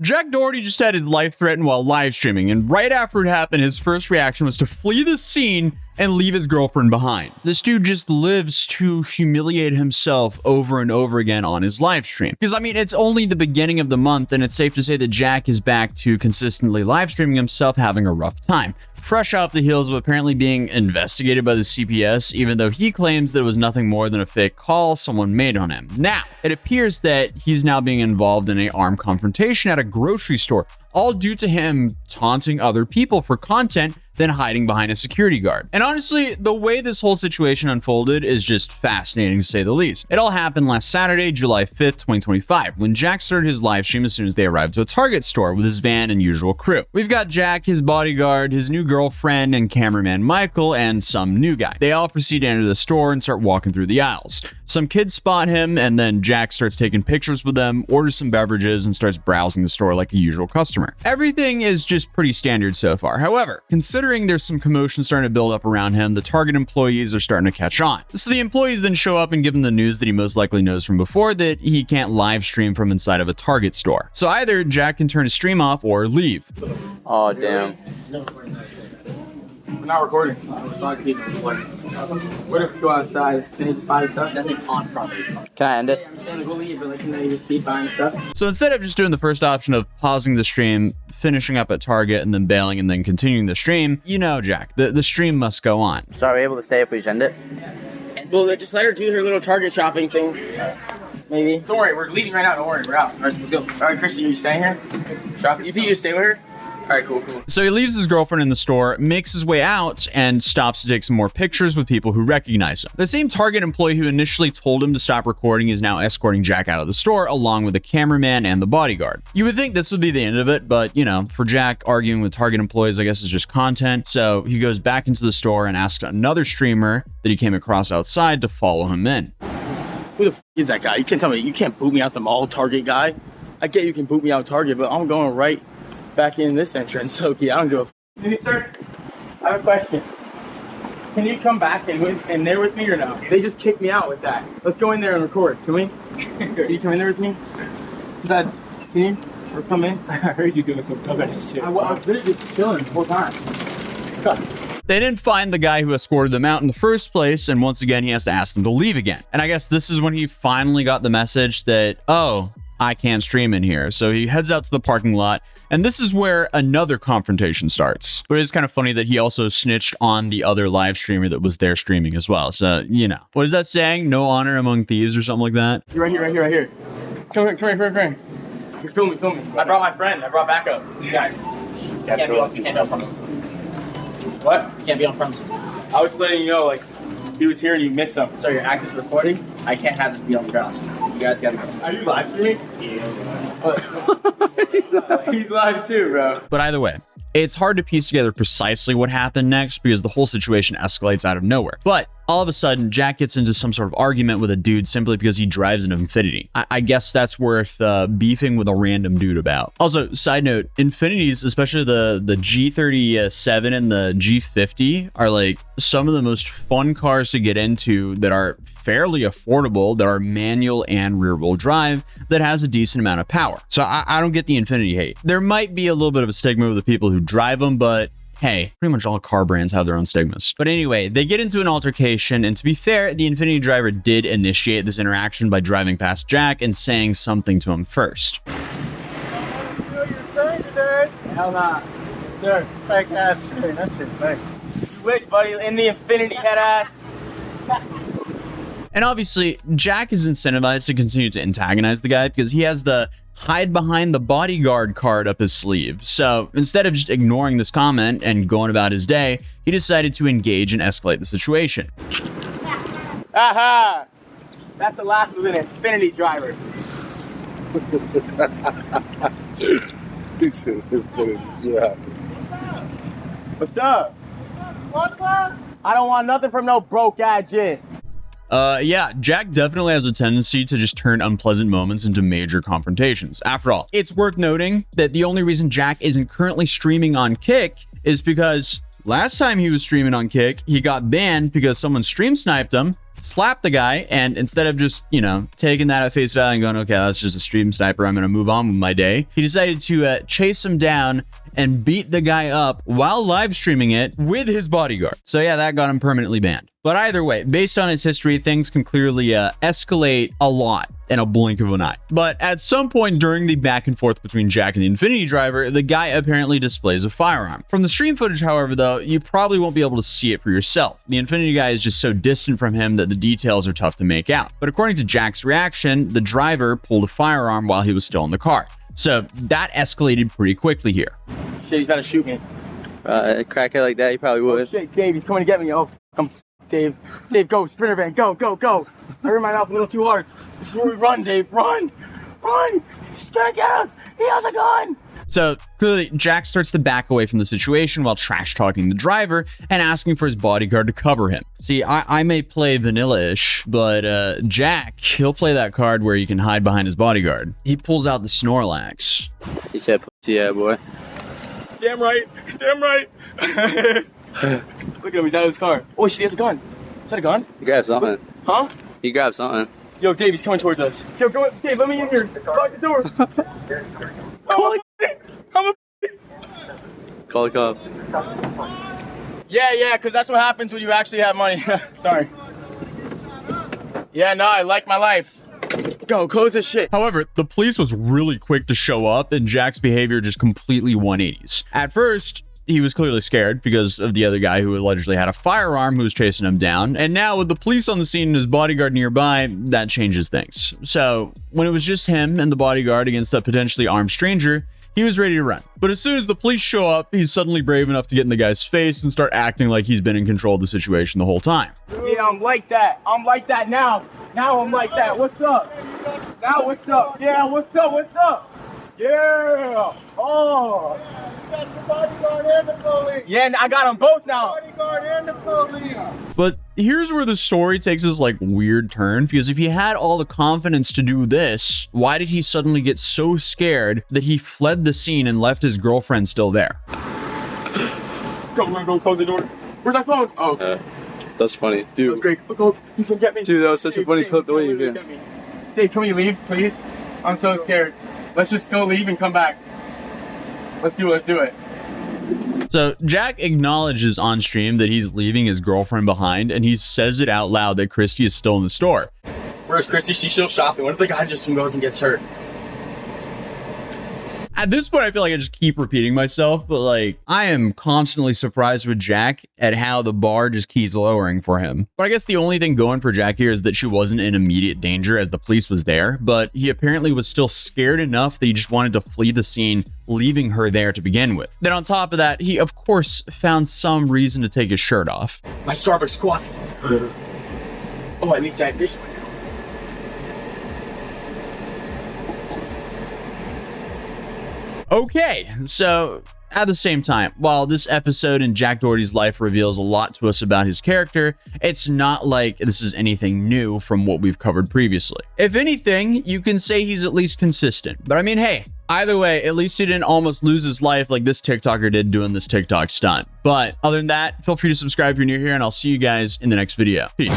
Jack Doherty just had his life threatened while live streaming, and right after it happened, his first reaction was to flee the scene and leave his girlfriend behind. This dude just lives to humiliate himself over and over again on his live stream. Because, I mean, it's only the beginning of the month, and it's safe to say that Jack is back to consistently live streaming himself having a rough time. Fresh off the heels of apparently being investigated by the CPS, even though he claims that it was nothing more than a fake call someone made on him. Now, it appears that he's now being involved in an armed confrontation at a grocery store, all due to him taunting other people for content, then hiding behind a security guard. And honestly, the way this whole situation unfolded is just fascinating to say the least. It all happened last Saturday, July 5th, 2025, when Jack started his live stream as soon as they arrived to a Target store with his van and usual crew. We've got Jack, his bodyguard, his new girlfriend, and cameraman Michael, and some new guy. They all proceed to enter the store and start walking through the aisles. Some kids spot him, and then Jack starts taking pictures with them, orders some beverages, and starts browsing the store like a usual customer. Everything is just pretty standard so far. However, considering there's some commotion starting to build up around him, the Target employees are starting to catch on. So the employees then show up and give him the news that he most likely knows from before, that he can't live stream from inside of a Target store. So either Jack can turn his stream off or leave. Oh, damn. We're not recording. What if we go outside and finish by stuff? Nothing on property. Can I end it? I'm saying we'll leave, but like, can they just keep buying stuff? So instead of just doing the first option of pausing the stream, finishing up at Target, and then bailing and then continuing the stream, you know, Jack, the stream must go on. So are we able to stay if we just end it? Well, just let her do her little Target shopping thing. Maybe. Don't worry, we're leaving right now. Don't worry, we're out. All right, so let's go. All right, Christy, are you staying here? Shopping? You think you stay with her? All right, cool. So he leaves his girlfriend in the store, makes his way out, and stops to take some more pictures with people who recognize him. The same Target employee who initially told him to stop recording is now escorting Jack out of the store, along with the cameraman and the bodyguard. You would think this would be the end of it, but, you know, for Jack, arguing with Target employees, I guess, is just content. So he goes back into the store and asks another streamer that he came across outside to follow him in. Who the f is that guy? You can't tell me, you can't boot me out the mall, Target guy. I get you can boot me out Target, but I'm going right back in this entrance, so yeah, I don't give a f. Excuse me, sir. I have a question. Can you come back in there with me or no? They just kicked me out with that. Let's go in there and record. Can we? Can you come in there with me? Can you? Or come in? I heard you doing some cover and shit. I was literally just chilling the whole time. They didn't find the guy who escorted them out in the first place, and once again, he has to ask them to leave again. And I guess this is when he finally got the message that, oh, I can't stream in here. So he heads out to the parking lot, and this is where another confrontation starts. But it's kind of funny that he also snitched on the other live streamer that was there streaming as well. So, you know. What is that saying? No honor among thieves or something like that? You're right here. Come here. You're filming. I brought my friend. I brought backup. You guys. You can't be on premises. What? You can't be on premises. I was just letting you know, like, he was here and you missed him. So your act is recording. I can't have this be on the grounds. You guys gotta go. Are you live streaming? Yeah. He's live too, bro. But either way, it's hard to piece together precisely what happened next because the whole situation escalates out of nowhere. But all of a sudden, Jack gets into some sort of argument with a dude simply because he drives an Infiniti. I guess that's worth beefing with a random dude about. Also, side note, Infinitis, especially the G37 and the G50, are like some of the most fun cars to get into that are fairly affordable, that are manual and rear-wheel drive, that has a decent amount of power. So I don't get the Infiniti hate. There might be a little bit of a stigma with the people who drive them, but hey, pretty much all car brands have their own stigmas. But anyway, they get into an altercation, and to be fair, the Infiniti driver did initiate this interaction by driving past Jack and saying something to him first. Hell nah. Sir. Fake ass train, that shit's fake. You wish, buddy, in the Infiniti head ass. And obviously, Jack is incentivized to continue to antagonize the guy because he has the hide behind the bodyguard card up his sleeve. So instead of just ignoring this comment and going about his day, he decided to engage and escalate the situation. Aha! That's the last of an Infiniti driver. What's up? What's up? I don't want nothing from no broke ass shit. Yeah, Jack definitely has a tendency to just turn unpleasant moments into major confrontations. After all, it's worth noting that the only reason Jack isn't currently streaming on Kick is because last time he was streaming on Kick, he got banned because someone stream sniped him, slapped the guy, and instead of just, you know, taking that at face value and going, okay, that's just a stream sniper, I'm gonna move on with my day, he decided to chase him down and beat the guy up while live streaming it with his bodyguard. So yeah, that got him permanently banned. But either way, based on his history, things can clearly escalate a lot in a blink of an eye. But at some point during the back and forth between Jack and the Infinity Driver, the guy apparently displays a firearm. From the stream footage, however, though, you probably won't be able to see it for yourself. The Infinity guy is just so distant from him that the details are tough to make out. But according to Jack's reaction, the driver pulled a firearm while he was still in the car. So that escalated pretty quickly here. Shit, he's about to shoot me. A crackhead like that, he probably would. Oh, shit, Dave, he's coming to get me. Oh, I'm Dave. Dave, go, Sprinter van, go, go, go. I hurt my mouth a little too hard. This is where we run, Dave. Run! Run! He's trying to get us! He has a gun! So clearly, Jack starts to back away from the situation while trash-talking the driver and asking for his bodyguard to cover him. See, I may play vanilla-ish, but Jack, he'll play that card where you can hide behind his bodyguard. He pulls out the Snorlax. He said, pussy, yeah, boy. Damn right. Damn right. Look at him, he's out of his car. Oh shit, he has a gun. Is that a gun? He grabbed something. Huh? He grabbed something. Yo, Dave, he's coming towards us. Yo, go, Dave, let me in here. Lock the door. Call the cops. Yeah, because that's what happens when you actually have money. Sorry. Yeah, no, I like my life. Go, close this shit. However, the police was really quick to show up, and Jack's behavior just completely 180s. At first, he was clearly scared because of the other guy who allegedly had a firearm who was chasing him down. And now with the police on the scene and his bodyguard nearby, that changes things. So when it was just him and the bodyguard against a potentially armed stranger, he was ready to run. But as soon as the police show up, he's suddenly brave enough to get in the guy's face and start acting like he's been in control of the situation the whole time. Yeah, I'm like that. I'm like that now. Now I'm like that. What's up? Now what's up? Yeah, what's up? What's up? Yeah. Oh. You got the bodyguard and the police. Yeah, I got them both now. Bodyguard and the police. But here's where the story takes this like weird turn, because if he had all the confidence to do this, why did he suddenly get so scared that he fled the scene and left his girlfriend still there? Go, close the door. Where's my phone? Oh. That's funny. Dude. That was great. Look, he's gonna get me. Dude, that was such a funny clip the way you did. did. Dave, can we leave, please? I'm so scared. Let's just go leave and come back. Let's do it. So Jack acknowledges on stream that he's leaving his girlfriend behind, and he says it out loud that Christy is still in the store. Where's Christy? She's still shopping. What if the guy just goes and gets hurt? At this point, I feel like I just keep repeating myself, but like, I am constantly surprised with Jack at how the bar just keeps lowering for him. But I guess the only thing going for Jack here is that she wasn't in immediate danger as the police was there, but he apparently was still scared enough that he just wanted to flee the scene, leaving her there to begin with. Then on top of that, he of course found some reason to take his shirt off. My Starbucks coffee. Oh, at least I have this one. Okay, so at the same time, while this episode in Jack Doherty's life reveals a lot to us about his character, it's not like this is anything new from what we've covered previously. If anything, you can say he's at least consistent. But I mean, hey, either way, at least he didn't almost lose his life like this TikToker did doing this TikTok stunt. But other than that, feel free to subscribe if you're new here, and I'll see you guys in the next video. Peace.